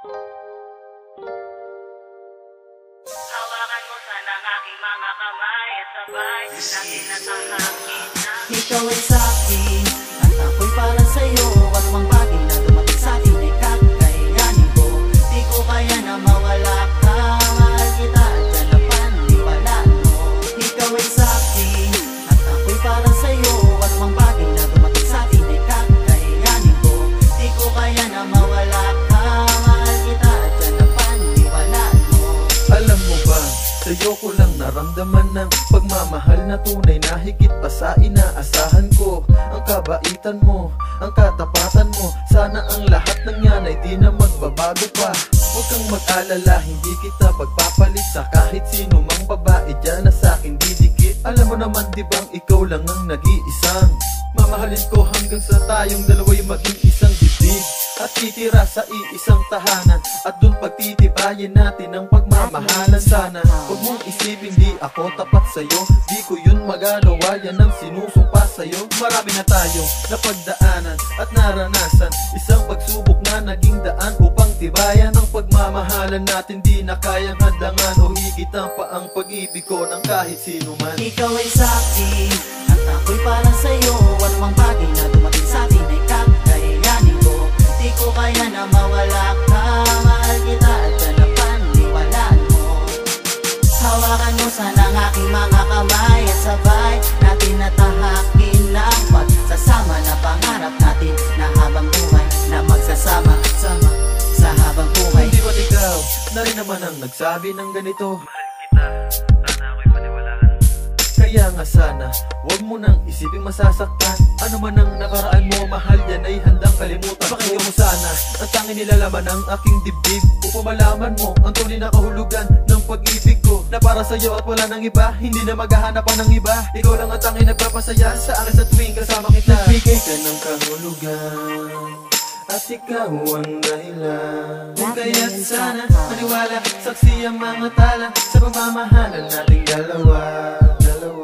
Hawakan mo sana ang aking mga kamay at sabay natin natahangin na. Ikaw ay sa'kin at ako'y para sa'yo. Anumang bagay na dumating sa'kin ay kakayanin ko. Di ko kaya na mawala ka. Mahal kita at yan ang paniwalaan mo. Ikaw ay sa'kin at ako'y para sa'yo. Anumang bagay na dumating sa'kin ay kakayanin ko. Di ko kaya na mawala ka. Mahal kita at yan ang paniwalaan mo. Alam mo ba, sa'yo ko lang naramdaman ng pagmamahal na tunay na higit pa sa inaasahan ko. Ang kabaitan mo, ang katapatan mo, sana ang lahat ng yan ay di na magbabago pa. Huwag kang mag-alala, hindi kita pagpapalit sa kahit sino mang babae dyan na sa'kin didikit. Alam mo naman di bang ikaw lang ang nag-iisang mamahalin ko hanggang sa tayong dalawa'y maging isang dibdib at titira sa iisang tahanan, at dun pagtitibayin natin ang pagmamahalan. Sana huwag mong isipin di ako tapat sa'yo, di ko yun magagawa, yan ang sinusumpa sa'yo. Marami na tayong napagdaanan at naranasan, isang pagsubok na naging daan upang tibayan ang pagmamahalan natin. Di na kayang hadlangan o higitan pa ang pag-ibig ko ng kahit sino man. Ikaw ay sa'kin at ako'y para sa'yo. Anumang bagay na dumating sa'tin ay kakayanin ko. Di ko kaya na mawala ka. Mahal kita at yan ang paniwalaan mo. Hawakan mo sana ang aking mga kamay at sabay natin natahakin ang pagsasama na pangarap natin na habang buhay na magsasama sa habang buhay. Hindi ba't ikaw na rin naman ang nagsabi ng ganito? Mahal kita, sana ako'y paniwalaan. Kaya nga sana, huwag mo nang isiping masasaktan. Ano man ang nakaraan mo, mahal yan ay handang kalimutan. Pakinggan mo sana ang tanging nilalaman ng aking dibdib, upang malaman mo ang tunay na kahulugan ng pag-ibig ko, na para sa'yo at wala nang iba. Hindi na maghahanap pa ng iba, ikaw lang ang tanging nagpapasaya sa akin sa tuwing kasama kita. Nagbigay ka ng kahulugan at ikaw ang dahilan. Kaya't sana maniwala, saksi ang mga tala sa pagmamahalan nating dalawa.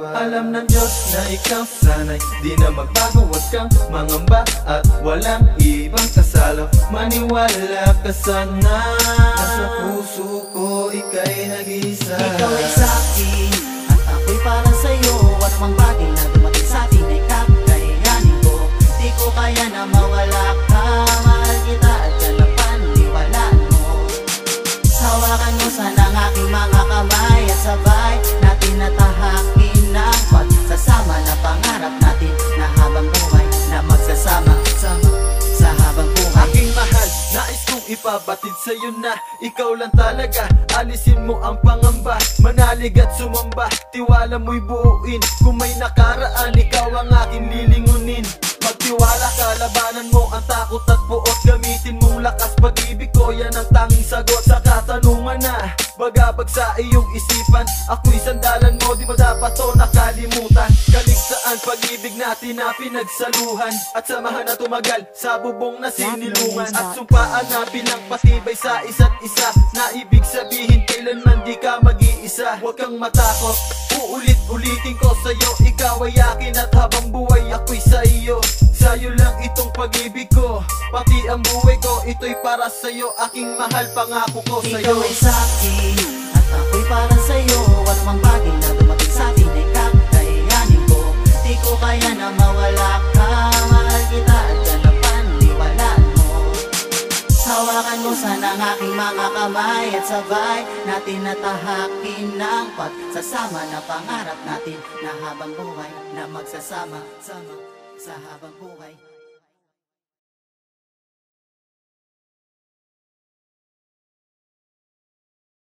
Alam ng Diyos na ikaw sana'y di na magbago. Huwag kang mangamba at walang ibang kasalo. Maniwala ka sana, nasa puso ko ika'y nag-iisa. Ikaw ay sa'kin at ako'y para sa'yo. Anumang bagay na dumating sa'tin ay kakayanin ko. Di ko kaya na mawala ka. Mahal kita at yan ang paniwalaan mo. Hawakan mo sana ang aking mga kamay at sabay natin natahakin ang pagsasama na pangarap natin na habang buhay na magsasama sa habang buhay. Aking mahal, nais kong ipabatid sa'yo na ikaw lang talaga. Alisin mo ang pangamba, manalig at sumamba. Tiwala mo'y buuin, kung may nakaraan ikaw ang aking lilingunin. Magtiwala ka, labanan mo ang takot at puot. Gamitin mong lakas, pag-ibig ko yan ang tanging sagot sa katanungan na bagabag sa iyong isipan. Ako'y sandalan mo, di ba dapat to nakalimutan? Kaligtaan, pag-ibig natin na pinagsaluhan, at samahan na tumagal sa bubong na sinilungan. At sumpaan na bilang patibay sa isa't isa, na ibig sabihin kailanman di ka mag-iisa. Huwag kang matakot, uulit-ulitin ko sa'yo, ikaw ay akin at habang buhay ako'y sa iyo. Sa'yo lang itong pag-ibig ko, pati ang buhay ko, ito'y para sa'yo. Aking mahal, pangako ko sa'yo. Ikaw ay sa'kin at ako'y para sa'yo. Anumang bagay na dumating sa'tin ay kakayanin ko. Di ko kaya na mawala ka. Mahal kita at yan ang paniwalaan mo. Hawakan mo sana ang aking mga kamay at sabay natin natahakin ang pagsasama na pangarap natin na habang buhay na magsasama sa habang buhay.